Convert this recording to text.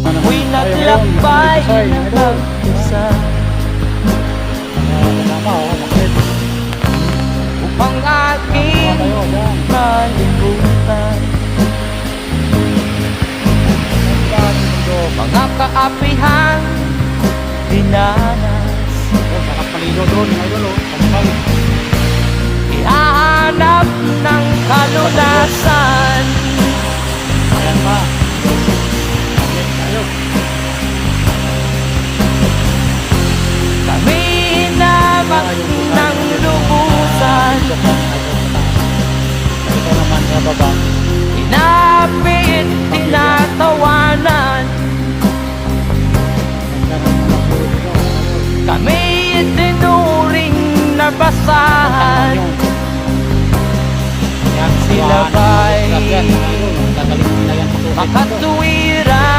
Ako'y naglakbay ng mag-isa upang aking malimutan mga kaapihan dinanas. Sarap paligo doon, idol. Ihahanap ng kalunasan. Ayan pa. Kami hinabak ng lubusan. Ito naman sa baba. Inapit, tinatawanan. Kami tinuring na basahan. Sila ba'y makatuwiran?